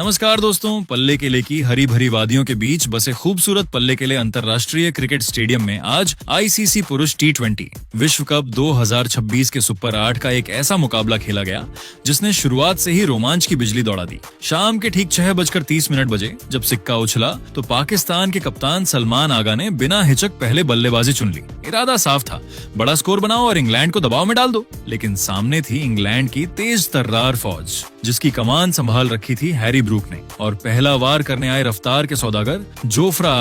नमस्कार दोस्तों, पल्ले किले की हरी भरी वादियों के बीच बसे खूबसूरत पल्ले किले अंतर्राष्ट्रीय क्रिकेट स्टेडियम में आज आईसीसी पुरुष टी20 विश्व कप 2026 के सुपर 8 का एक ऐसा मुकाबला खेला गया जिसने शुरुआत से ही रोमांच की बिजली दौड़ा दी। शाम के ठीक 6:30 बजे जब सिक्का उछला तो पाकिस्तान के कप्तान सलमान आगा ने बिना हिचक पहले बल्लेबाजी चुन ली। इरादा साफ था, बड़ा स्कोर बनाओ और इंग्लैंड को दबाव में डाल दो। लेकिन सामने थी इंग्लैंड की तेज तर्रार फौज जिसकी कमान संभाल रखी थी हैरी ब्रूक ने, और पहला वार करने आए रफ्तार के सौदागर जोफ्रा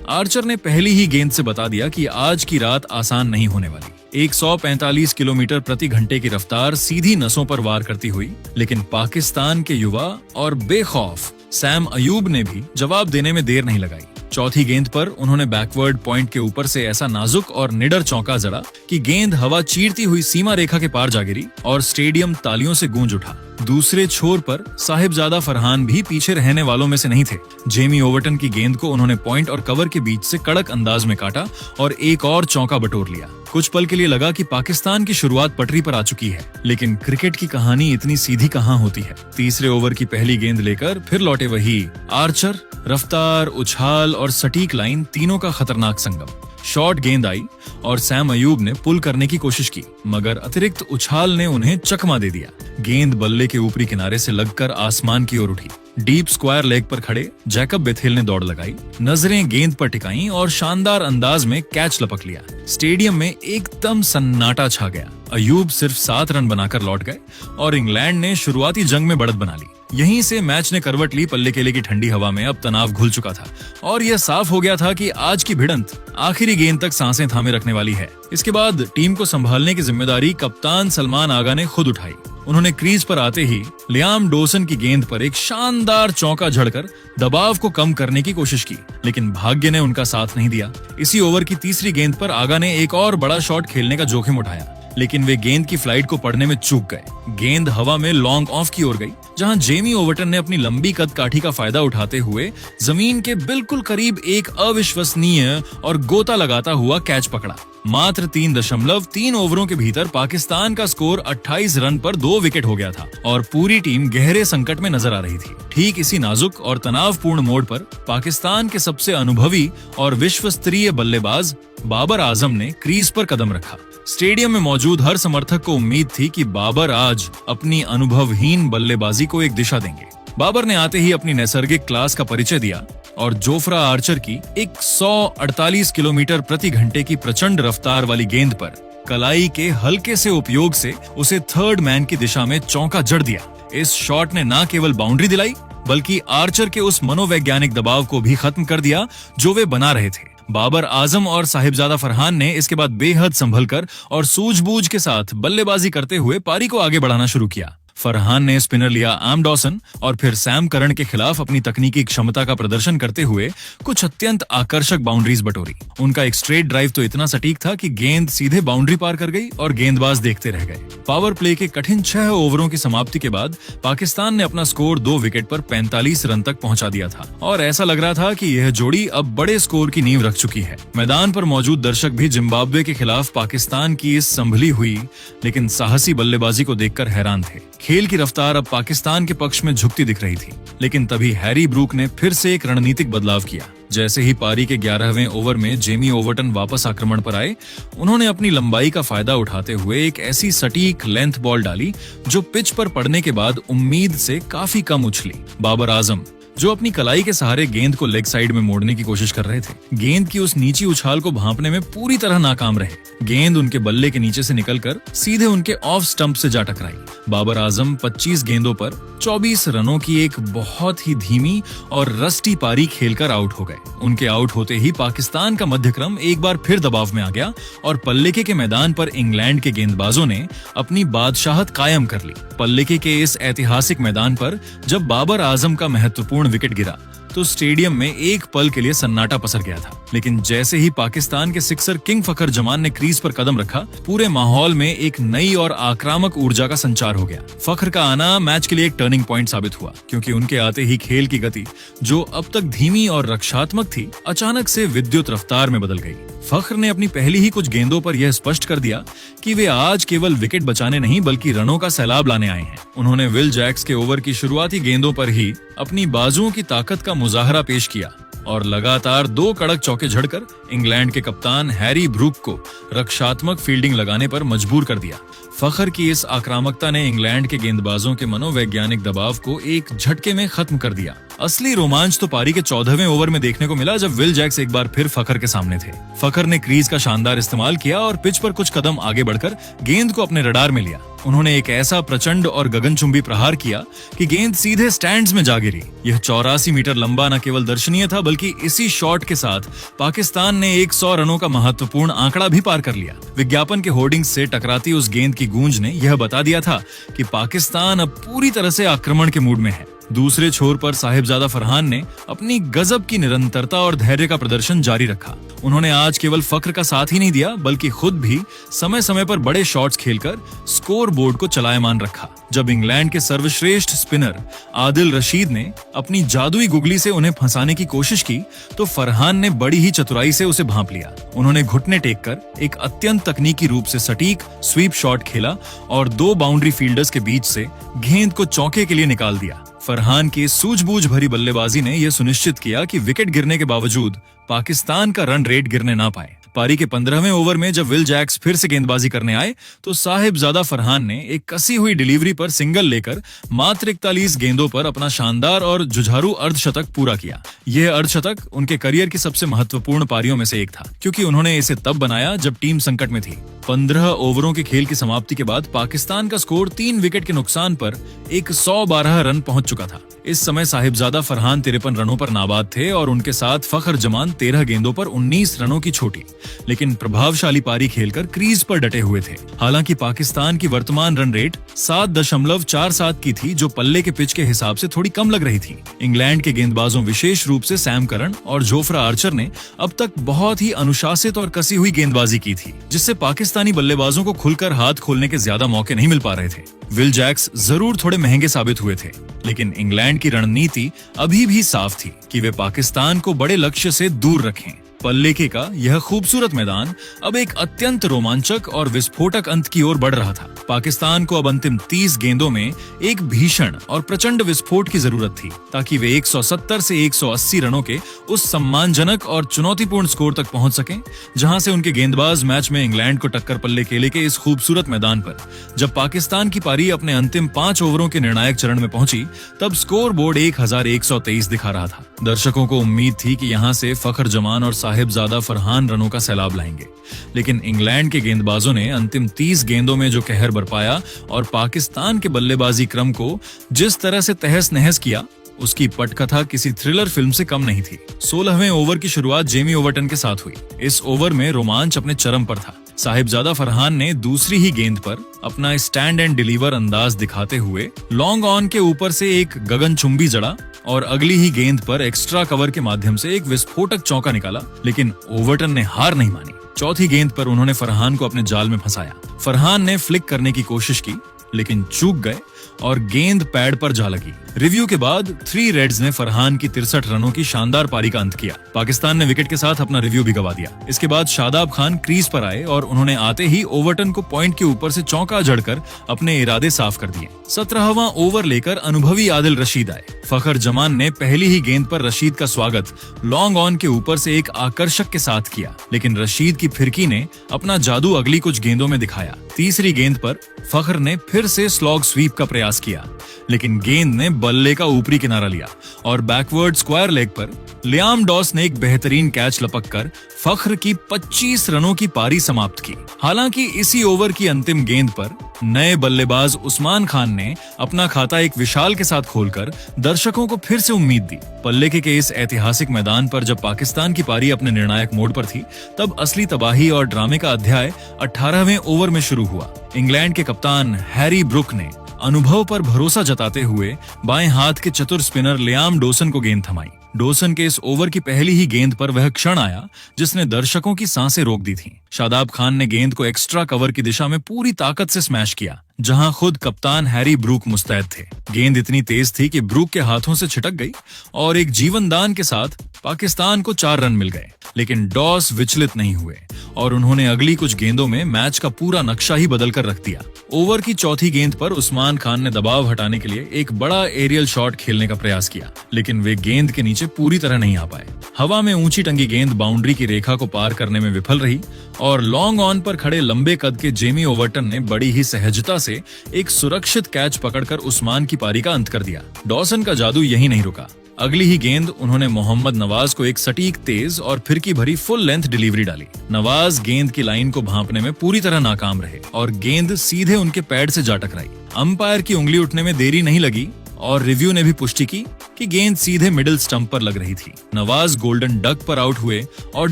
आर्चर ने पहली ही गेंद से बता दिया कि आज की रात आसान नहीं होने वाली। 145 किलोमीटर प्रति घंटे की रफ्तार सीधी नसों पर वार करती हुई, लेकिन पाकिस्तान के युवा और बेखौफ सैम अयूब ने भी जवाब देने में देर नहीं लगाई। चौथी गेंद पर उन्होंने बैकवर्ड पॉइंट के ऊपर से ऐसा नाजुक और निडर चौका जड़ा कि गेंद हवा चीरती हुई सीमा रेखा के पार जा गिरी और स्टेडियम तालियों से गूंज उठा। दूसरे छोर पर साहिबजादा फरहान भी पीछे रहने वालों में से नहीं थे। जेमी ओवर्टन की गेंद को उन्होंने पॉइंट और कवर के बीच से कड़क अंदाज में काटा और एक और चौका बटोर लिया। कुछ पल के लिए लगा कि पाकिस्तान की शुरुआत पटरी पर आ चुकी है, लेकिन क्रिकेट की कहानी इतनी सीधी कहाँ होती है। तीसरे ओवर की पहली गेंद लेकर फिर लौटे वही आर्चर। रफ्तार, उछाल और सटीक लाइन तीनों का खतरनाक संगम। शॉर्ट गेंद आई और सैम अयूब ने पुल करने की कोशिश की, मगर अतिरिक्त उछाल ने उन्हें चकमा दे दिया। गेंद बल्ले के ऊपरी किनारे से लगकर आसमान की ओर उठी। डीप स्क्वायर लेग पर खड़े जैकब बेथेल ने दौड़ लगाई, नजरें गेंद पर टिकाईं और शानदार अंदाज में कैच लपक लिया। स्टेडियम में एकदम सन्नाटा छा गया। अयूब सिर्फ 7 रन बनाकर लौट गए और इंग्लैंड ने शुरुआती जंग में बढ़त बना ली। यहीं से मैच ने करवट ली। पल्ले किले की ठंडी हवा में अब तनाव घुल चुका था और यह साफ हो गया था कि आज की भिड़ंत आखिरी गेंद तक सांसें थामे रखने वाली है। इसके बाद टीम को संभालने की जिम्मेदारी कप्तान सलमान आगा ने खुद उठाई। उन्होंने क्रीज पर आते ही लियाम डोसन की गेंद पर एक शानदार चौका झड़कर दबाव को कम करने की कोशिश की, लेकिन भाग्य ने उनका साथ नहीं दिया। इसी ओवर की तीसरी गेंद पर आगा ने एक और बड़ा शॉट खेलने का जोखिम उठाया, लेकिन वे गेंद की फ्लाइट को पढ़ने में चूक गए। गेंद हवा में लॉन्ग ऑफ की ओर गई, जहां जेमी ओवर्टन ने अपनी लंबी कद काठी का फायदा उठाते हुए जमीन के बिल्कुल करीब एक अविश्वसनीय और गोता लगाता हुआ कैच पकड़ा। मात्र 3.3 ओवरों के भीतर पाकिस्तान का स्कोर 28 रन पर 2 विकेट हो गया था और पूरी टीम गहरे संकट में नजर आ रही थी। ठीक इसी नाजुक और तनावपूर्ण मोड़ पर पाकिस्तान के सबसे अनुभवी और विश्व स्तरीय बल्लेबाज बाबर आजम ने क्रीज पर कदम रखा। स्टेडियम में मौजूद हर समर्थक को उम्मीद थी कि बाबर आज अपनी अनुभवहीन बल्लेबाजी को एक दिशा देंगे। बाबर ने आते ही अपनी नैसर्गिक क्लास का परिचय दिया और जोफ्रा आर्चर की 148 किलोमीटर प्रति घंटे की प्रचंड रफ्तार वाली गेंद पर कलाई के हल्के से उपयोग से उसे थर्ड मैन की दिशा में चौका जड़ दिया। इस शॉट ने न केवल बाउंड्री दिलाई, बल्कि आर्चर के उस मनोवैज्ञानिक दबाव को भी खत्म कर दिया जो वे बना रहे थे। बाबर आजम और साहिबजादा फरहान ने इसके बाद बेहद संभलकर और सूझबूझ के साथ बल्लेबाजी करते हुए पारी को आगे बढ़ाना शुरू किया। फरहान ने स्पिनर लिया आम डॉसन और फिर सैम करन के खिलाफ अपनी तकनीकी क्षमता का प्रदर्शन करते हुए कुछ अत्यंत आकर्षक बाउंड्रीज बटोरी। उनका एक स्ट्रेट ड्राइव तो इतना सटीक था कि गेंद सीधे बाउंड्री पार कर गई और गेंदबाज देखते रह गए। पावर प्ले के कठिन 6 ओवरों की समाप्ति के बाद पाकिस्तान ने अपना स्कोर 2 विकेट पर 45 रन तक पहुंचा दिया था और ऐसा लग रहा था कि यह जोड़ी अब बड़े स्कोर की नींव रख चुकी है। मैदान पर मौजूद दर्शक भी जिम्बाब्वे के खिलाफ पाकिस्तान की इस संभली हुई लेकिन साहसी बल्लेबाजी को देखकर हैरान थे। खेल की रफ्तार अब पाकिस्तान के पक्ष में झुकती दिख रही थी, लेकिन तभी हैरी ब्रूक ने फिर से एक रणनीतिक बदलाव किया। जैसे ही पारी के 11वें ओवर में जेमी ओवर्टन वापस आक्रमण पर आए, उन्होंने अपनी लंबाई का फायदा उठाते हुए एक ऐसी सटीक लेंथ बॉल डाली जो पिच पर पड़ने के बाद उम्मीद से काफी कम उछली। बाबर आजम, जो अपनी कलाई के सहारे गेंद को लेग साइड में मोड़ने की कोशिश कर रहे थे, गेंद की उस नीची उछाल को भांपने में पूरी तरह नाकाम रहे। गेंद उनके बल्ले के नीचे से निकलकर सीधे उनके ऑफ स्टंप से जा टकराई। बाबर आजम 25 गेंदों पर 24 रनों की एक बहुत ही धीमी और रस्टी पारी खेलकर आउट हो गए। उनके आउट होते ही पाकिस्तान का मध्यक्रम एक बार फिर दबाव में आ गया और पल्लेके के मैदान पर इंग्लैंड के गेंदबाजों ने अपनी बादशाहत कायम कर ली। पल्लेके के इस ऐतिहासिक मैदान पर जब बाबर आजम का महत्वपूर्ण विकेट गिरा तो स्टेडियम में एक पल के लिए सन्नाटा पसर गया था। लेकिन जैसे ही पाकिस्तान के सिक्सर किंग फखर जमान ने क्रीज पर कदम रखा, पूरे माहौल में एक नई और आक्रामक ऊर्जा का संचार हो गया। फखर का आना मैच के लिए एक टर्निंग पॉइंट साबित हुआ, क्योंकि उनके आते ही खेल की गति, जो अब तक धीमी और रक्षात्मक थी, अचानक से विद्युत रफ्तार में बदल गई। फखर ने अपनी पहली ही कुछ गेंदों पर यह स्पष्ट कर दिया कि वे आज केवल विकेट बचाने नहीं बल्कि रनों का सैलाब लाने आए हैं। उन्होंने विल जैक्स के ओवर की शुरुआती गेंदों पर ही अपनी बाजुओं की ताकत का मुजाहरा पेश किया और लगातार 2 कड़क चौके झड़कर इंग्लैंड के कप्तान हैरी ब्रूक को रक्षात्मक फील्डिंग लगाने पर मजबूर कर दिया। फखर की इस आक्रामकता ने इंग्लैंड के गेंदबाजों के मनोवैज्ञानिक दबाव को एक झटके में खत्म कर दिया। असली रोमांच तो पारी के 14वें ओवर में देखने को मिला, जब विल जैक्स एक बार फिर फखर के सामने थे। फखर ने क्रीज का शानदार इस्तेमाल किया और पिच पर कुछ कदम आगे बढ़कर गेंद को अपने रडार में लिया। उन्होंने एक ऐसा प्रचंड और गगनचुंबी प्रहार किया कि गेंद सीधे स्टैंड्स में जा गिरी। यह 84 मीटर लंबा न केवल दर्शनीय था, बल्कि इसी शॉट के साथ पाकिस्तान ने 100 रनों का महत्वपूर्ण आंकड़ा भी पार कर लिया। विज्ञापन के होर्डिंग्स से टकराती उस गेंद की गूंज ने यह बता दिया था कि पाकिस्तान अब पूरी तरह से आक्रमण के मूड में है। दूसरे छोर पर साहिबजादा फरहान ने अपनी गजब की निरंतरता और धैर्य का प्रदर्शन जारी रखा। उन्होंने आज केवल फख्र का साथ ही नहीं दिया, बल्कि खुद भी समय समय पर बड़े शॉट्स खेलकर स्कोर बोर्ड को चलायमान रखा। जब इंग्लैंड के सर्वश्रेष्ठ स्पिनर आदिल रशीद ने अपनी जादुई गुगली से उन्हें फंसाने की कोशिश की, तो फरहान ने बड़ी ही चतुराई से उसे भांप लिया। उन्होंने घुटने टेक कर एक अत्यंत तकनीकी रूप से सटीक स्वीप शॉट खेला और 2 बाउंड्री फील्डर्स के बीच से गेंद को चौके के लिए निकाल दिया। फरहान की सूझबूझ भरी बल्लेबाजी ने यह सुनिश्चित किया कि विकेट गिरने के बावजूद पाकिस्तान का रन रेट गिरने ना पाए। पारी के 15वें ओवर में जब विल जैक्स फिर से गेंदबाजी करने आए, तो साहिबजादा फरहान ने एक कसी हुई डिलीवरी पर सिंगल लेकर मात्र 41 गेंदों पर अपना शानदार और जुझारू अर्धशतक पूरा किया। यह अर्धशतक उनके करियर की सबसे महत्वपूर्ण पारियों में से एक था, क्योंकि उन्होंने इसे तब बनाया जब टीम संकट में थी। 15 ओवरों के खेल की समाप्ति के बाद पाकिस्तान का स्कोर 3 विकेट के नुकसान पर 112 रन पहुंच चुका था। इस समय साहिबजादा फरहान 53 रनों पर नाबाद थे और उनके साथ फखर जमान 13 गेंदों पर 19 रनों की छोटी लेकिन प्रभावशाली पारी खेलकर क्रीज पर डटे हुए थे। हालांकि पाकिस्तान की वर्तमान रन रेट 7.47 की थी, जो पल्ले के पिच के हिसाब से थोड़ी कम लग रही थी। इंग्लैंड के गेंदबाजों, विशेष रूप से सैम करन और जोफ्रा आर्चर ने अब तक बहुत ही अनुशासित और कसी हुई गेंदबाजी की थी, जिससे पाकिस्तानी बल्लेबाजों को खुलकर हाथ खोलने के ज्यादा मौके नहीं मिल पा रहे थे। विल जैक्स जरूर थोड़े महंगे साबित हुए थे, लेकिन इंग्लैंड की रणनीति अभी भी साफ थी कि वे पाकिस्तान को बड़े लक्ष्य से दूर रखें। पल्लेके का यह खूबसूरत मैदान अब एक अत्यंत रोमांचक और विस्फोटक अंत की ओर बढ़ रहा था। पाकिस्तान को अब अंतिम 30 गेंदों में एक भीषण और प्रचंड विस्फोट की जरूरत थी, ताकि वे 170 से 180 रनों के उस सम्मानजनक और चुनौतीपूर्ण स्कोर तक पहुंच सकें, जहां से उनके गेंदबाज मैच में इंग्लैंड को टक्कर पल्लेकेले के इस खूबसूरत मैदान पर। जब पाकिस्तान की पारी अपने अंतिम 5 ओवरों के निर्णायक चरण में पहुंची, तब स्कोर बोर्ड 1123 दिखा रहा था। दर्शकों को उम्मीद थी कि यहां से फखर जमान और साहिबजादा फरहान रनों का सैलाब लाएंगे, लेकिन इंग्लैंड के गेंदबाजों ने अंतिम 30 गेंदों में जो कहर बरपाया और पाकिस्तान के बल्लेबाजी क्रम को जिस तरह से तहस नहस किया, उसकी पटकथा किसी थ्रिलर फिल्म से कम नहीं थी। 16वें ओवर की शुरुआत जेमी ओवरटन के साथ हुई। इस ओवर में रोमांच अपने चरम पर था। साहिबजादा फरहान ने दूसरी ही गेंद पर अपना स्टैंड एंड डिलीवर अंदाज दिखाते हुए लॉन्ग ऑन के ऊपर से एक गगनचुंबी जड़ा और अगली ही गेंद पर एक्स्ट्रा कवर के माध्यम से एक विस्फोटक चौका निकाला, लेकिन ओवरटन ने हार नहीं मानी। चौथी गेंद पर उन्होंने फरहान को अपने जाल में फंसाया। फरहान ने फ्लिक करने की कोशिश की, लेकिन चूक गए और गेंद पैड पर जा लगी। रिव्यू के बाद 3 रेड्स ने फरहान की 63 रनों की शानदार पारी का अंत किया। पाकिस्तान ने विकेट के साथ अपना रिव्यू भी गवा दिया। इसके बाद शादाब खान क्रीज पर आए और उन्होंने आते ही ओवरटन को पॉइंट के ऊपर से चौका जड़कर अपने इरादे साफ कर दिए। 17वां ओवर लेकर अनुभवी आदिल रशीद आए। फखर जमान ने पहली ही गेंद पर रशीद का स्वागत लॉन्ग ऑन के ऊपर से एक आकर्षक के साथ किया, लेकिन रशीद की फिरकी ने अपना जादू अगली कुछ गेंदों में दिखाया। तीसरी गेंद पर फखर ने फिर से स्लॉग स्वीप का प्रयास किया, लेकिन गेंद ने बल्ले का ऊपरी किनारा लिया और बैकवर्ड स्क्वायर लेग पर लियाम डॉस ने एक बेहतरीन कैच लपककर फखर की 25 रनों की पारी समाप्त की। हालांकि इसी ओवर की अंतिम गेंद पर नए बल्लेबाज उस्मान खान ने अपना खाता एक विशाल के साथ खोलकर दर्शकों को फिर से उम्मीद दी। पल्लेके के इस ऐतिहासिक मैदान पर जब पाकिस्तान की पारी अपने निर्णायक मोड़ पर थी, तब असली तबाही और ड्रामे का अध्याय 18वें ओवर में शुरू हुआ। इंग्लैंड के कप्तान हैरी ब्रूक ने अनुभव पर भरोसा जताते हुए बाएं हाथ के चतुर स्पिनर लियाम डोसन को गेंद थमाई। डोसन के इस ओवर की पहली ही गेंद पर वह क्षण आया जिसने दर्शकों की सांसें रोक दी थीं। शादाब खान ने गेंद को एक्स्ट्रा कवर की दिशा में पूरी ताकत से स्मैश किया, जहां खुद कप्तान हैरी ब्रूक मुस्तैद थे। गेंद इतनी तेज थी कि ब्रूक के हाथों से छिटक गई और एक जीवनदान के साथ पाकिस्तान को 4 रन मिल गए। लेकिन डॉस विचलित नहीं हुए और उन्होंने अगली कुछ गेंदों में मैच का पूरा नक्शा ही बदल कर रख दिया। ओवर की चौथी गेंद पर उस्मान खान ने दबाव हटाने के लिए एक बड़ा एरियल शॉट खेलने का प्रयास किया, लेकिन वे गेंद के नीचे पूरी तरह नहीं आ पाए। हवा में ऊंची टंगी गेंद बाउंड्री की रेखा को पार करने में विफल रही और लॉन्ग ऑन पर खड़े लंबे कद के जेमी ओवर्टन ने बड़ी ही सहजता से एक सुरक्षित कैच पकड़कर उस्मान की पारी का अंत कर दिया। डॉसन का जादू यही नहीं रुका। अगली ही गेंद उन्होंने मोहम्मद नवाज को एक सटीक, तेज और फिरकी भरी फुल लेंथ डिलीवरी डाली। नवाज गेंद की लाइन को भांपने में पूरी तरह नाकाम रहे और गेंद सीधे उनके पैड से जा टकराई। अंपायर की उंगली उठने में देरी नहीं लगी और रिव्यू ने भी पुष्टि की कि गेंद सीधे मिडिल स्टंप पर लग रही थी। नवाज गोल्डन डक पर आउट हुए और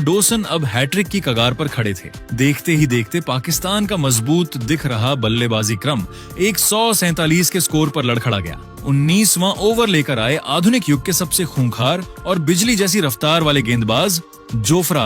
डोसन अब हैट्रिक की कगार पर खड़े थे। देखते ही देखते पाकिस्तान का मजबूत दिख रहा बल्लेबाजी क्रम 147 के स्कोर पर लड़खड़ा गया। 19वां ओवर लेकर आए आधुनिक युग के सबसे खूंखार और बिजली जैसी रफ्तार वाले गेंदबाज जोफ्रा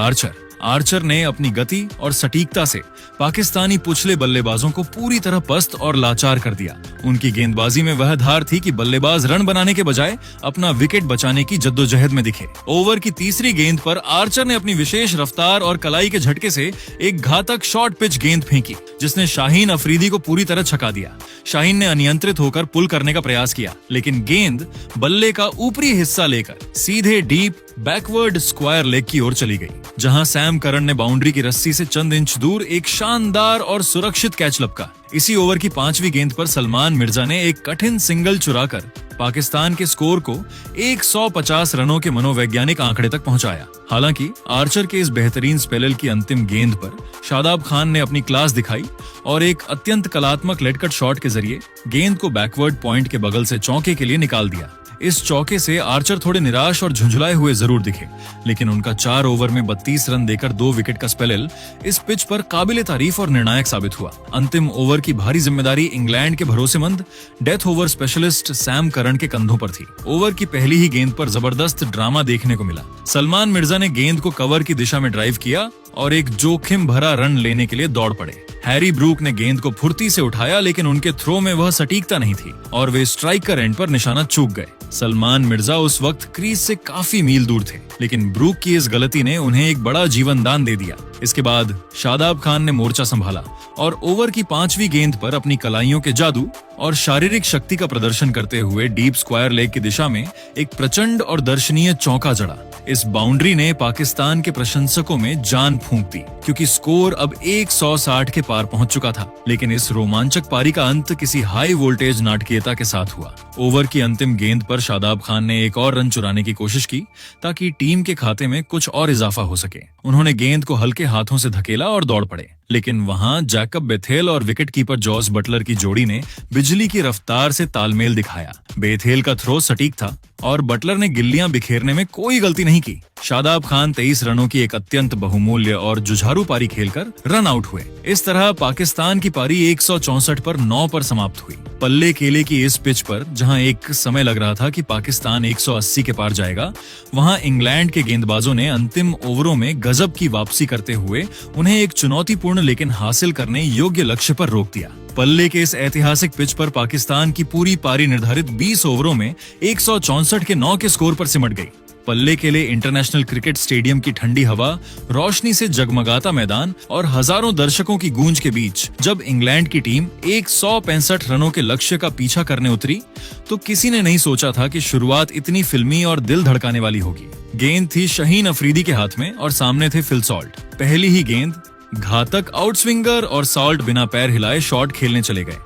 आर्चर ने अपनी गति और सटीकता से पाकिस्तानी पुछले बल्लेबाजों को पूरी तरह पस्त और लाचार कर दिया। उनकी गेंदबाजी में वह धार थी कि बल्लेबाज रन बनाने के बजाय अपना विकेट बचाने की जद्दोजहद में दिखे। ओवर की तीसरी गेंद पर आर्चर ने अपनी विशेष रफ्तार और कलाई के झटके से एक घातक शॉर्ट पिच गेंद फेंकी, जिसने शाहीन अफरीदी को पूरी तरह छका दिया। शाहीन ने अनियंत्रित होकर पुल करने का प्रयास किया, लेकिन गेंद बल्ले का ऊपरी हिस्सा लेकर सीधे डीप बैकवर्ड स्क्वायर लेग की ओर चली गई, जहां सैम करन ने बाउंड्री की रस्सी से चंद इंच दूर एक शानदार और सुरक्षित कैच लपका। इसी ओवर की 5वीं गेंद पर सलमान मिर्जा ने एक कठिन सिंगल चुराकर पाकिस्तान के स्कोर को 150 रनों के मनोवैज्ञानिक आंकड़े तक पहुंचाया। हालांकि आर्चर के इस बेहतरीन स्पेल की अंतिम गेंद पर शादाब खान ने अपनी क्लास दिखाई और एक अत्यंत कलात्मक लेट कट शॉट के जरिए गेंद को बैकवर्ड पॉइंट के बगल से चौके के लिए निकाल दिया। इस चौके से आर्चर थोड़े निराश और झुंझलाए हुए जरूर दिखे, लेकिन उनका 4 ओवर में 32 रन देकर 2 विकेट का स्पेल इस पिच पर काबिले तारीफ और निर्णायक साबित हुआ। अंतिम ओवर की भारी जिम्मेदारी इंग्लैंड के भरोसेमंद death over specialist Sam Curran के कंधों पर थी। ओवर की पहली ही गेंद पर जबरदस्त ड्रामा देखने को मिला। सलमान मिर्जा ने गेंद को कवर की दिशा में ड्राइव किया और एक जोखिम भरा रन लेने के लिए दौड़ पड़े। हैरी ब्रूक ने गेंद को फुर्ती से उठाया, लेकिन उनके थ्रो में वह सटीकता नहीं थी और वे स्ट्राइकर एंड पर निशाना चूक गए। सलमान मिर्जा उस वक्त क्रीज से काफी मील दूर थे, लेकिन ब्रूक की इस गलती ने उन्हें एक बड़ा जीवन दान दे दिया। इसके बाद शादाब खान ने मोर्चा संभाला और ओवर की 5वीं गेंद पर अपनी कलाइयों के जादू और शारीरिक शक्ति का प्रदर्शन करते हुए डीप स्क्वायर लेग की दिशा में एक प्रचंड और दर्शनीय चौका जड़ा। इस बाउंड्री ने पाकिस्तान के प्रशंसकों में जान फूंक दी, क्योंकि स्कोर अब 160 के पार पहुंच चुका था। लेकिन इस रोमांचक पारी का अंत किसी हाई वोल्टेज नाटकीयता के साथ हुआ। ओवर की अंतिम गेंद पर शादाब खान ने एक और रन चुराने की कोशिश की ताकि टीम के खाते में कुछ और इजाफा हो सके। उन्होंने गेंद को हल्के हाथों से धकेला और दौड़ पड़े, लेकिन वहां जैकब बेथेल और विकेटकीपर जॉस बटलर की जोड़ी ने बिजली की रफ्तार से तालमेल दिखाया। बेथेल का थ्रो सटीक था और बटलर ने गिल्लियां बिखेरने में कोई गलती नहीं की। शादाब खान 23 रनों की एक अत्यंत बहुमूल्य और जुझारू पारी खेलकर रन आउट हुए। इस तरह पाकिस्तान की पारी 164 पर 9 पर समाप्त हुई। पल्ले केले की इस पिच पर जहां एक समय लग रहा था कि पाकिस्तान 180 के पार जाएगा, वहां इंग्लैंड के गेंदबाजों ने अंतिम ओवरों में गजब की वापसी करते हुए उन्हें एक चुनौतीपूर्ण लेकिन हासिल करने योग्य लक्ष्य पर रोक दिया। पल्ले के इस ऐतिहासिक पिच पर पाकिस्तान की पूरी पारी निर्धारित 20 ओवरों में 164 के 9 के स्कोर पर सिमट गई। पल्ले के लिए इंटरनेशनल क्रिकेट स्टेडियम की ठंडी हवा, रोशनी से जगमगाता मैदान और हजारों दर्शकों की गूंज के बीच जब इंग्लैंड की टीम 165 रनों के लक्ष्य का पीछा करने उतरी, तो किसी ने नहीं सोचा था कि शुरुआत इतनी फिल्मी और दिल धड़काने वाली होगी। गेंद थी शाहीन अफरीदी के हाथ में और सामने थे फिल सॉल्ट। पहली ही गेंद घातक आउटस्विंगर और सॉल्ट बिना पैर हिलाए शॉट खेलने चले गए।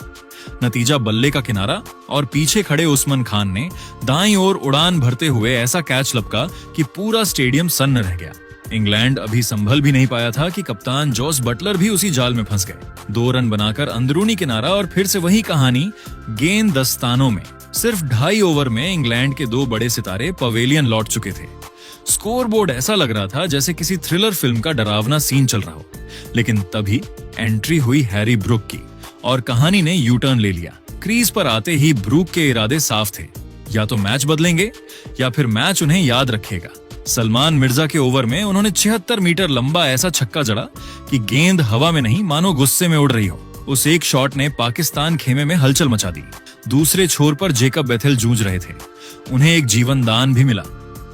नतीजा बल्ले का किनारा और पीछे खड़े उस्मान खान ने दाईं ओर उड़ान भरते हुए ऐसा कैच लपका कि पूरा स्टेडियम सन्न रह गया। इंग्लैंड अभी संभल भी नहीं पाया था कि कप्तान जॉस बटलर भी उसी जाल में फंस गए। 2 रन बनाकर अंदरूनी किनारा और फिर से वही कहानी गेंद दस्तानों में। सिर्फ 2.5 ओवर में इंग्लैंड के 2 बड़े सितारे पवेलियन लौट चुके थे। स्कोरबोर्ड ऐसा लग रहा था जैसे किसी थ्रिलर फिल्म का डरावना सीन चल रहा हो। लेकिन तभी एंट्री हुई हैरी ब्रूक की और कहानी ने यू टर्न ले लिया। क्रीज पर आते ही ब्रूक के इरादे साफ थे। या तो मैच बदलेंगे या फिर मैच उन्हें याद रखेगा। सलमान मिर्जा के ओवर में उन्होंने 76 मीटर लंबा ऐसा छक्का जड़ा कि गेंद हवा में नहीं मानो गुस्से में उड़ रही हो। उस एक शॉट ने पाकिस्तान खेमे में हलचल मचा दी। दूसरे छोर पर जेकब बेथेल जूझ रहे थे। उन्हें एक जीवन दान भी मिला,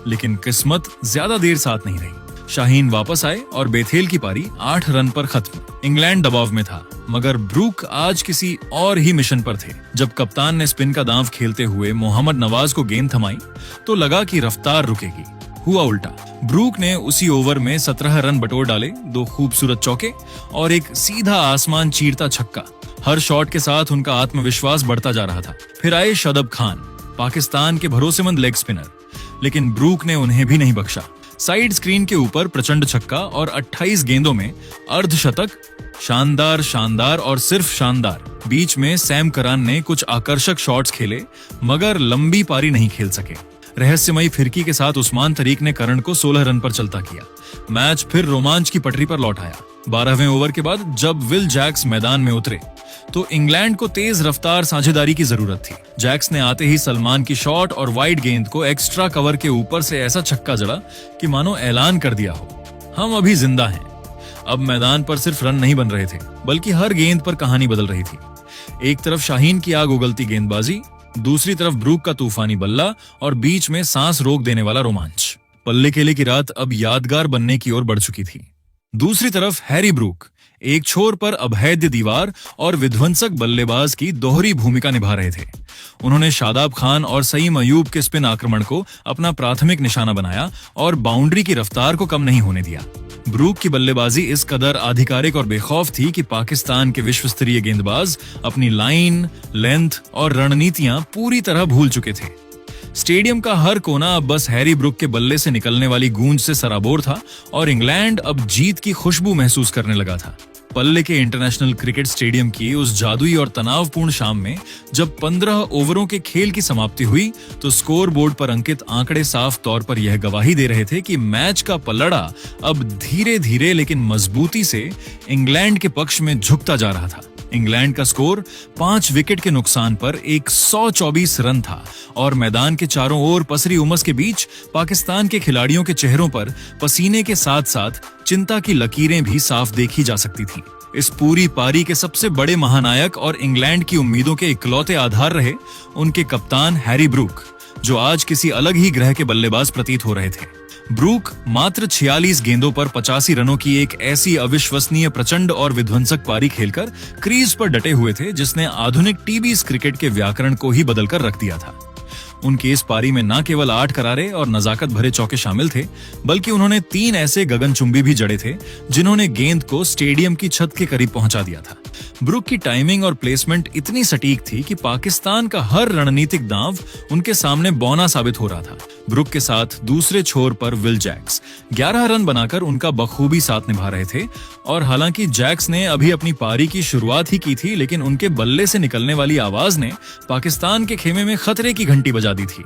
लेकिन किस्मत ज्यादा देर साथ नहीं रही। शाहीन वापस आए और बेथेल की पारी 8 रन पर खत्म। इंग्लैंड दबाव में था, मगर ब्रूक आज किसी और ही मिशन पर थे। जब कप्तान ने स्पिन का दांव खेलते हुए मोहम्मद नवाज को गेंद थमाई तो लगा कि रफ्तार रुकेगी। हुआ उल्टा। ब्रूक ने उसी ओवर में 17 रन बटोर डाले, 2 खूबसूरत चौके और एक सीधा आसमान चीरता छक्का। हर शॉट के साथ उनका आत्मविश्वास बढ़ता जा रहा था। फिर आए शादाब खान, पाकिस्तान के भरोसेमंद लेग स्पिनर, लेकिन ब्रूक ने उन्हें भी नहीं बख्शा। साइड स्क्रीन के ऊपर प्रचंड छक्का और 28 गेंदों में अर्धशतक। शानदार शानदार और सिर्फ शानदार। बीच में सैम करान ने कुछ आकर्षक शॉट्स खेले, मगर लंबी पारी नहीं खेल सके। रहस्यमयी फिरकी के साथ उस्मान तरीक ने करण को 16 रन पर चलता किया। मैच फिर रोमांच की पटरी पर लौट आया। 12वें ओवर के बाद जब विल जैक्स मैदान में उतरे तो इंग्लैंड को तेज रफ्तार साझेदारी की जरूरत थी। जैक्स ने आते ही सलमान की शॉट और वाइड गेंद को एक्स्ट्रा कवर के ऊपर से ऐसा छक्का जड़ा कि मानो ऐलान कर दिया हो, हम अभी जिंदा हैं। अब मैदान पर सिर्फ रन नहीं बन रहे थे, बल्कि हर गेंद पर कहानी बदल रही थी। एक तरफ शाहीन की आग उगलती गेंदबाजी, दूसरी तरफ ब्रूक का तूफानी बल्ला और बीच में सांस रोक देने वाला रोमांच। पल्ले केले की रात अब यादगार बनने की ओर बढ़ चुकी थी। दूसरी तरफ हैरी ब्रूक एक छोर पर अभेद्य दीवार और विध्वंसक बल्लेबाज की दोहरी भूमिका निभा रहे थे। उन्होंने शादाब खान और सईम अयूब के स्पिन आक्रमण को अपना प्राथमिक निशाना बनाया और बाउंड्री की रफ्तार को कम नहीं होने दिया। ब्रूक की बल्लेबाजी इस कदर आधिकारिक और बेखौफ थी कि पाकिस्तान के विश्वस्तरीय गेंदबाज अपनी लाइन, लेंथ और रणनीतियां पूरी तरह भूल चुके थे। स्टेडियम का हर कोना अब बस हैरी ब्रूक के बल्ले से निकलने वाली गूंज से सराबोर था और इंग्लैंड अब जीत की खुशबू महसूस करने लगा था। पल्ले के इंटरनेशनल क्रिकेट स्टेडियम की उस जादुई और तनावपूर्ण शाम में जब 15 ओवरों के खेल की समाप्ति हुई तो स्कोर बोर्ड पर अंकित आंकड़े साफ तौर पर यह गवाही दे रहे थे कि मैच का पलड़ा अब धीरे धीरे लेकिन मजबूती से इंग्लैंड के पक्ष में झुकता जा रहा था। इंग्लैंड का स्कोर 5 विकेट के नुकसान पर 124 रन था और मैदान के चारों ओर पसरी उमस के बीच पाकिस्तान के खिलाड़ियों के चेहरों पर पसीने के साथ साथ चिंता की लकीरें भी साफ देखी जा सकती थी। इस पूरी पारी के सबसे बड़े महानायक और इंग्लैंड की उम्मीदों के इकलौते आधार रहे उनके कप्तान हैरी ब्रूक, जो आज किसी अलग ही ग्रह के बल्लेबाज प्रतीत हो रहे थे। ब्रूक मात्र 46 गेंदों पर 85 रनों की एक ऐसी अविश्वसनीय, प्रचंड और विध्वंसक पारी खेलकर क्रीज पर डटे हुए थे जिसने आधुनिक टी20 क्रिकेट के व्याकरण को ही बदलकर रख दिया था। उनकी इस पारी में न केवल 8 करारे और नजाकत भरे चौके शामिल थे, बल्कि उन्होंने 3 ऐसे गगनचुंबी भी जड़े थे जिन्होंने गेंद को स्टेडियम की छत के करीब पहुंचा दिया था। ब्रूक की टाइमिंग और प्लेसमेंट इतनी सटीक थी कि पाकिस्तान का हर रणनीतिक दांव उनके सामने बौना साबित हो रहा था। ब्रूक के साथ दूसरे छोर पर विल जैक्स 11 रन बनाकर उनका बखूबी साथ निभा रहे थे और हालांकि जैक्स ने अभी अपनी पारी की शुरुआत ही की थी, लेकिन उनके बल्ले से निकलने वाली आवाज ने पाकिस्तान के खेमे में खतरे की घंटी बजा दी थी।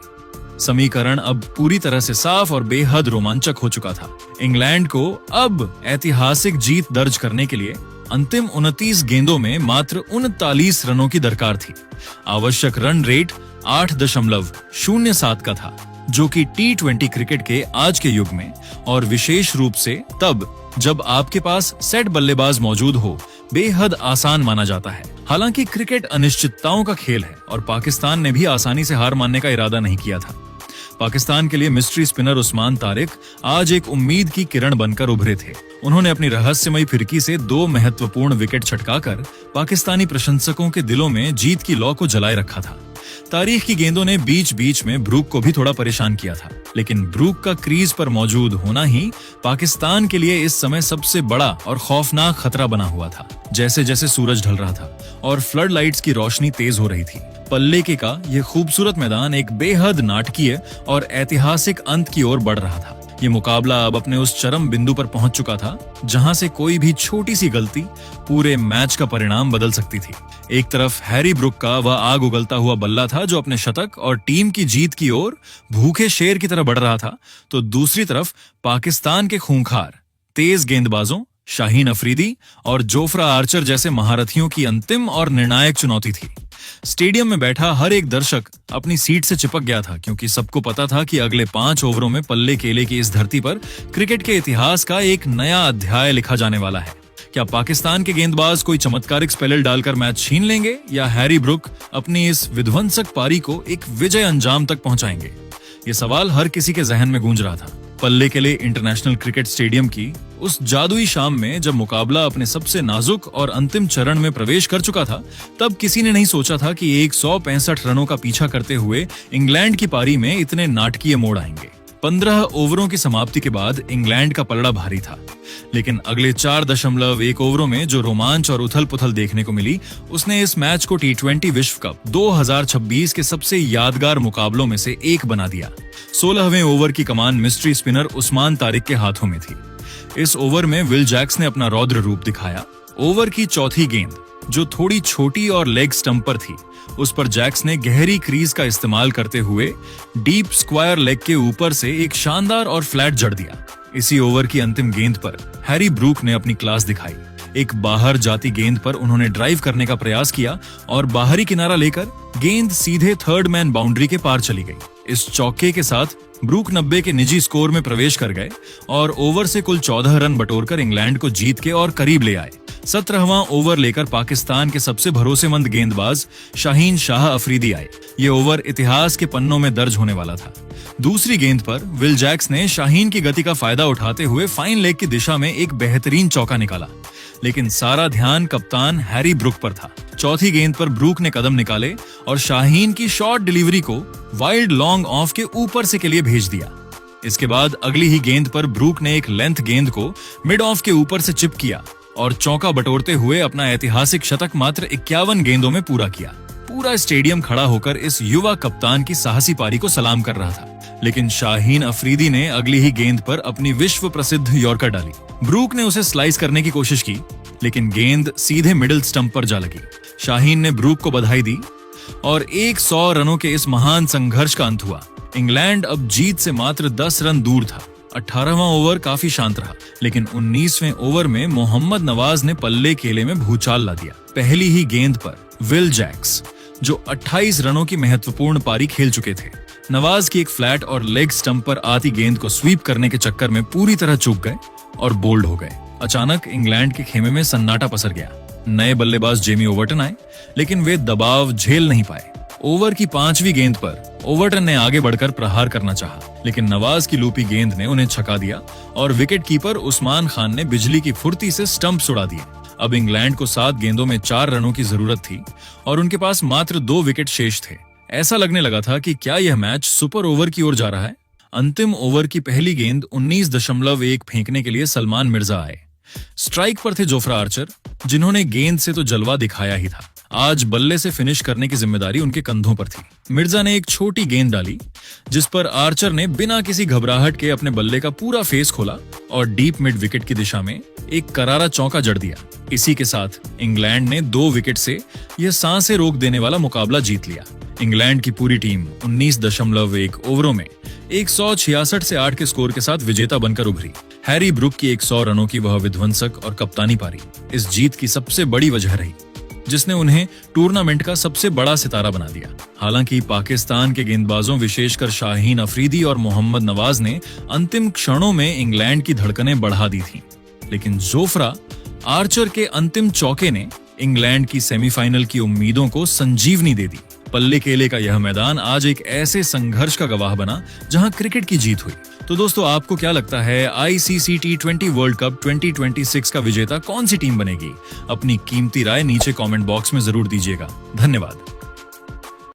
समीकरण अब पूरी तरह से साफ और बेहद रोमांचक हो चुका था। इंग्लैंड को अब ऐतिहासिक जीत दर्ज करने के लिए अंतिम 29 गेंदों में मात्र 39 रनों की दरकार थी। आवश्यक रन रेट 8.07 का था, जो कि T20 क्रिकेट के आज के युग में और विशेष रूप से तब जब आपके पास सेट बल्लेबाज मौजूद हो बेहद आसान माना जाता है। हालांकि क्रिकेट अनिश्चितताओं का खेल है और पाकिस्तान ने भी आसानी से हार मानने का इरादा नहीं किया था। पाकिस्तान के लिए मिस्ट्री स्पिनर उस्मान तारिक आज एक उम्मीद की किरण बनकर उभरे थे। उन्होंने अपनी रहस्यमयी फिरकी से 2 महत्वपूर्ण विकेट छटकाकर पाकिस्तानी प्रशंसकों के दिलों में जीत की लौ को जलाए रखा था। तारीख की गेंदों ने बीच बीच में ब्रूक को भी थोड़ा परेशान किया था, लेकिन ब्रूक का क्रीज पर मौजूद होना ही पाकिस्तान के लिए इस समय सबसे बड़ा और खौफनाक खतरा बना हुआ था। जैसे जैसे सूरज ढल रहा था और फ्लड लाइट्स की रोशनी तेज हो रही थी, पल्ले के का यह खूबसूरत मैदान एक बेहद नाटकीय और ऐतिहासिक अंत की ओर बढ़ रहा था। ये मुकाबला अब अपने उस चरम बिंदु पर पहुंच चुका था जहां से कोई भी छोटी सी गलती पूरे मैच का परिणाम बदल सकती थी। एक तरफ हैरी ब्रूक का वह आग उगलता हुआ बल्ला था जो अपने शतक और टीम की जीत की ओर भूखे शेर की तरह बढ़ रहा था, तो दूसरी तरफ पाकिस्तान के खूंखार तेज गेंदबाजों शाहीन अफरीदी और जोफ्रा आर्चर जैसे महारथियों की अंतिम और निर्णायक चुनौती थी। स्टेडियम में बैठा हर एक दर्शक अपनी सीट से चिपक गया था, क्योंकि सबको पता था कि अगले 5 ओवरों में पल्ले केले की इस धरती पर क्रिकेट के इतिहास का एक नया अध्याय लिखा जाने वाला है। क्या पाकिस्तान के गेंदबाज कोई चमत्कारिक स्पेलर डालकर मैच छीन लेंगे, या हैरी ब्रुक अपनी इस विध्वंसक पारी को एक विजय अंजाम तक पहुंचाएंगे? ये सवाल हर किसी के जहन में गूंज रहा था। पल्ले केले इंटरनेशनल क्रिकेट स्टेडियम की उस जादुई शाम में जब मुकाबला अपने सबसे नाजुक और अंतिम चरण में प्रवेश कर चुका था, तब किसी ने नहीं सोचा था कि 165 रनों का पीछा करते हुए इंग्लैंड की पारी में इतने नाटकीय मोड़ आएंगे। 15 ओवरों की समाप्ति के बाद इंग्लैंड का पलड़ा भारी था, लेकिन अगले 4.1 ओवरों में जो रोमांच और उथल पुथल देखने को मिली, उसने इस मैच को T20 विश्व कप 2026 के सबसे यादगार मुकाबलों में से एक बना दिया। 16वें ओवर की कमान मिस्ट्री स्पिनर उस्मान तारिक के हाथों में थी। इस ओवर में विल जैक्स ने अपना रौद्र रूप दिखाया। ओवर की चौथी गेंद, जो थोड़ी छोटी और लेग स्टंप पर थी, उस पर जैक्स ने गहरी क्रीज का इस्तेमाल करते हुए डीप स्क्वायर लेग के ऊपर से एक शानदार और फ्लैट जड़ दिया। इसी ओवर की अंतिम गेंद पर हैरी ब्रूक ने अपनी क्लास दिखाई। एक बाहर जाती गेंद पर उन्होंने ड्राइव करने का प्रयास किया और बाहरी किनारा लेकर गेंद सीधे थर्ड मैन बाउंड्री के पार चली गई। इस चौके के साथ ब्रूक 90 के निजी स्कोर में प्रवेश कर गए और ओवर से कुल 14 रन बटोरकर इंग्लैंड को जीत के और करीब ले आए। 17वां ओवर लेकर पाकिस्तान के सबसे भरोसेमंद गेंदबाज शाहीन शाह अफरीदी आए। ये ओवर इतिहास के पन्नों में दर्ज होने वाला था। दूसरी गेंद पर विल जैक्स ने शाहीन की गति का फायदा उठाते हुए फाइन लेग की दिशा में एक बेहतरीन चौका निकाला, लेकिन सारा ध्यान कप्तान हैरी ब्रुक पर था। चौथी गेंद पर ब्रूक ने कदम निकाले और शाहीन की शॉर्ट डिलीवरी को वाइल्ड लॉन्ग ऑफ के ऊपर से के लिए भेज दिया। इसके बाद अगली ही गेंद पर ब्रूक ने एक लेंथ गेंद को मिड ऑफ के ऊपर से चिप किया और चौका बटोरते हुए अपना ऐतिहासिक शतक मात्र 51 गेंदों में पूरा किया। पूरा स्टेडियम खड़ा होकर इस युवा कप्तान की साहसी पारी को सलाम कर रहा था, लेकिन शाहीन अफरीदी ने अगली ही गेंद पर अपनी विश्व प्रसिद्ध यॉर्कर डाली। ब्रूक ने उसे स्लाइस करने की कोशिश की, लेकिन गेंद सीधे मिडिल स्टंप पर जा लगी। शाहीन ने ब्रूक को बधाई दी और 100 रनों के इस महान संघर्ष का अंत हुआ। इंग्लैंड अब जीत से मात्र 10 रन दूर था। 18वां ओवर काफी शांत रहा, लेकिन 19वें ओवर में मोहम्मद नवाज ने पल्ले केले में भूचाल ला दिया। पहली ही गेंद पर विल जैक्स, जो 28 रनों की महत्वपूर्ण पारी खेल चुके थे, नवाज की एक फ्लैट और लेग स्टंप पर आती गेंद को स्वीप करने के चक्कर में पूरी तरह चूक गए और बोल्ड हो गए। अचानक इंग्लैंड के खेमे में सन्नाटा पसर गया। नए बल्लेबाज जेमी ओवर्टन आए, लेकिन वे दबाव झेल नहीं पाए। ओवर की 5वीं गेंद पर ओवर्टन ने आगे बढ़कर प्रहार करना चाहा, लेकिन नवाज की लूपी गेंद ने उन्हें छका दिया और विकेट कीपर उस्मान खान ने बिजली की फुर्ती से स्टंप उड़ा दिए। अब इंग्लैंड को 7 गेंदों में 4 रनों की जरूरत थी और उनके पास मात्र 2 विकेट शेष थे। ऐसा लगने लगा था कि क्या यह मैच सुपर ओवर की ओर जा रहा है। अंतिम ओवर की पहली गेंद 19.1 फेंकने के लिए सलमान मिर्जा आए। स्ट्राइक पर थे जोफ्रा आर्चर, जिन्होंने गेंद से तो जलवा दिखाया ही था। आज बल्ले से फिनिश करने की जिम्मेदारी उनके कंधों पर थी। मिर्जा ने एक छोटी गेंद डाली, जिस पर आर्चर ने बिना किसी घबराहट के अपने बल्ले का पूरा फेस खोला और डीप मिड विकेट की दिशा में एक करारा चौका जड़ दिया। इसी के साथ इंग्लैंड ने 2 विकेट से यह सांसें रोक देने वाला मुकाबला जीत लिया। इंग्लैंड की पूरी टीम 19.1 ओवरों में 166 से 8 के स्कोर के साथ विजेता बनकर उभरी। हैरी ब्रुक की 100 रनों की वह विध्वंसक और कप्तानी पारी इस जीत की सबसे बड़ी वजह रही, जिसने उन्हें टूर्नामेंट का सबसे बड़ा सितारा बना दिया। हालांकि पाकिस्तान के गेंदबाजों, विशेषकर शाहीन अफरीदी और मोहम्मद नवाज ने अंतिम क्षणों में इंग्लैंड की धड़कनें बढ़ा दी थीं, लेकिन जोफ्रा आर्चर के अंतिम चौके ने इंग्लैंड की सेमीफाइनल की उम्मीदों को संजीवनी दे दी। पल्ले केले का यह मैदान आज एक ऐसे संघर्ष का गवाह बना जहां क्रिकेट की जीत हुई। तो दोस्तों, आपको क्या लगता है ICC T20 वर्ल्ड कप 2026 का विजेता कौन सी टीम बनेगी? अपनी कीमती राय नीचे कमेंट बॉक्स में जरूर दीजिएगा। धन्यवाद।